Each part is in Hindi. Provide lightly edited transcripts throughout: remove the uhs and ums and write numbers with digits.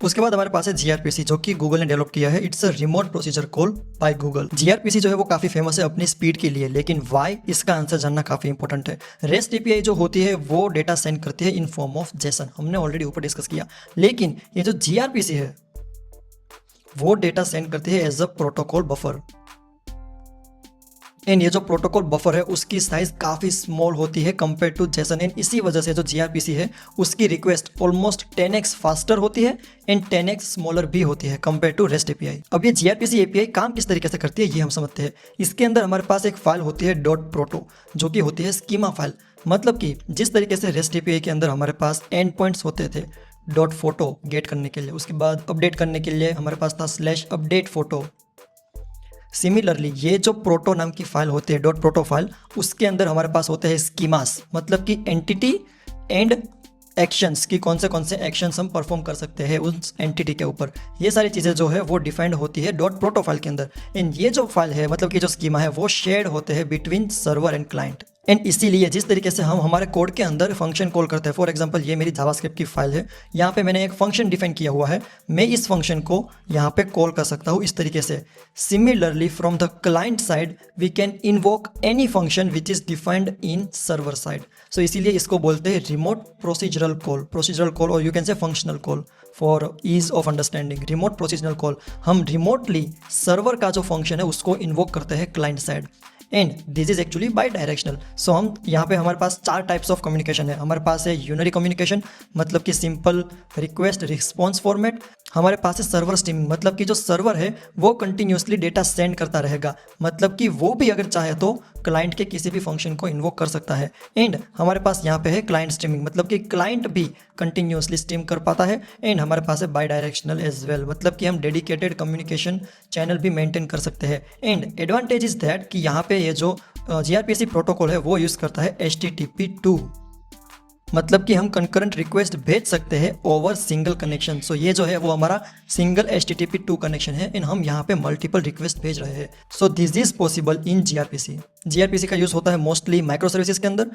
उसके बाद हमारे पास है जीआरपीसी, जो कि गूगल ने डेवलप किया है। It's a remote procedure call by Google. GRPC जो है वो काफी फेमस है अपनी स्पीड के लिए, लेकिन वाई, इसका आंसर जानना काफी इंपॉर्टेंट है। रेस्ट एपीआई जो होती है वो डेटा सेंड करती है इन फॉर्म ऑफ जेसन, हमने ऑलरेडी ऊपर डिस्कस किया। लेकिन ये जो जीआरपीसी है वो डेटा सेंड करती है as a protocol buffer. And ये जो प्रोटोकॉल बफर है उसकी साइज काफ़ी स्मॉल होती है कंपेयर टू जेसन। एंड इसी वजह से जो जीआरपीसी है उसकी रिक्वेस्ट ऑलमोस्ट 10x फास्टर होती है एंड 10x स्मॉलर भी होती है कंपेयर टू रेस्ट एपीआई। अब ये जीआरपीसी एपीआई काम किस तरीके से करती है ये हम समझते हैं। इसके अंदर हमारे पास एक फाइल होती है डॉट प्रोटो, जो कि होती है स्कीमा फाइल। मतलब कि जिस तरीके से रेस्ट एपीआई के अंदर हमारे पास एंड पॉइंट्स होते थे डॉट फोटो गेट करने के लिए, उसके बाद अपडेट करने के लिए हमारे पास था स्लैश अपडेट फोटो। सिमिलरली ये जो प्रोटो नाम की फाइल होती है डॉट प्रोटो फाइल, उसके अंदर हमारे पास होते हैं स्कीमास, मतलब कि एंटिटी एंड एक्शंस की कौन से एक्शंस हम परफॉर्म कर सकते हैं उस एंटिटी के ऊपर। ये सारी चीज़ें जो है वो डिफाइंड होती है डॉट प्रोटो फाइल के अंदर। एंड ये जो फाइल है मतलब कि जो स्कीमा है वो शेयर्ड होते हैं between server and client. And इसीलिए जिस तरीके से हम हमारे कोड के अंदर फंक्शन कॉल करते हैं, फॉर एग्जांपल ये मेरी जावास्क्रिप्ट की फाइल है, यहाँ पे मैंने एक फंक्शन डिफाइन किया हुआ है, मैं इस फंक्शन को यहाँ पे कॉल कर सकता हूँ इस तरीके से। Similarly from the client side we can invoke any function which is defined in server side. So इसीलिए इसको बोलते हैं रिमोट प्रोसीजरल कॉल और you can say functional call for ease of understanding. Remote procedural call, हम रिमोटली सर्वर का जो फंक्शन है उसको इन्वोक करते हैं client side. And this is actually bidirectional. So हम यहाँ पे हमारे पास 4 टाइप्स ऑफ कम्युनिकेशन है। हमारे पास है यूनरी कम्युनिकेशन, मतलब कि सिंपल रिक्वेस्ट रिस्पॉन्स फॉर्मेट। हमारे पास है सर्वर स्ट्रीमिंग, मतलब कि जो सर्वर है वो कंटिन्यूसली डेटा सेंड करता रहेगा, मतलब कि वो भी अगर चाहे तो क्लाइंट के किसी भी फंक्शन को इन्वोक कर सकता है। एंड हमारे पास यहाँ पे है क्लाइंट स्ट्रीमिंग, मतलब कि क्लाइंट भी कंटिन्यूसली स्ट्रीम कर पाता है। एंड हमारे पास है बाई डायरेक्शनल एज वेल, मतलब कि हम डेडिकेटेड कम्युनिकेशन चैनल भी मेंटेन कर सकते हैं। एंड एडवांटेज इज दैट कि यहाँ पे ये जो जीआरपीसी प्रोटोकॉल है वो यूज़ करता है HTTP2, मतलब कि हम कंकरेंट रिक्वेस्ट भेज सकते हैं ओवर सिंगल कनेक्शन। सो ये जो है वो हमारा सिंगल HTTP2 कनेक्शन है एंड हम यहाँ पे मल्टीपल रिक्वेस्ट भेज रहे हैं। So this is possible in gRPC. GRPC का यूज़ होता है मोस्टली माइक्रो सर्विसेज के अंदर।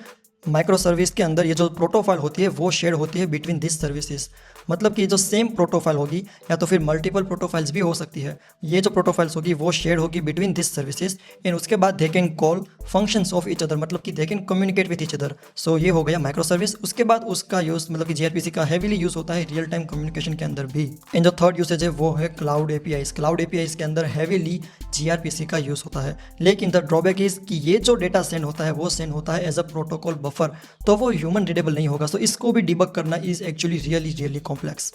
माइक्रो सर्विस के अंदर ये जो प्रोटोफाइल होती है वो शेयर होती है बिटवीन दिस सर्विसेज, मतलब कि जो सेम प्रोटोफाइल होगी या तो फिर मल्टीपल प्रोटोफाइल्स भी हो सकती है। ये जो प्रोटोफाइल्स होगी वो शेयर होगी बिटवीन दिस सर्विसेज एंड उसके बाद they can call functions of each other, मतलब कि they can communicate with each other. So ये हो गया माइक्रो सर्विस। उसके बाद उसका यूज़ मतलब कि जीआरपीसी का हैवीली यूज़ होता है रियल टाइम कम्युनिकेशन के अंदर भी। एंड जो थर्ड यूसेज है वो है क्लाउड एपीआईज। क्लाउड एपीआईज के अंदर हैवीली जीआरपीसी का यूज़ होता है, लेकिन द ड्रॉबैक इज कि ये जो डेटा सेंड होता है वो सेंड होता है एज अ प्रोटोकॉल बफर, तो वो ह्यूमन रीडेबल नहीं होगा। सो इसको भी डिबग करना इज एक्चुअली रियली कॉम्प्लेक्स।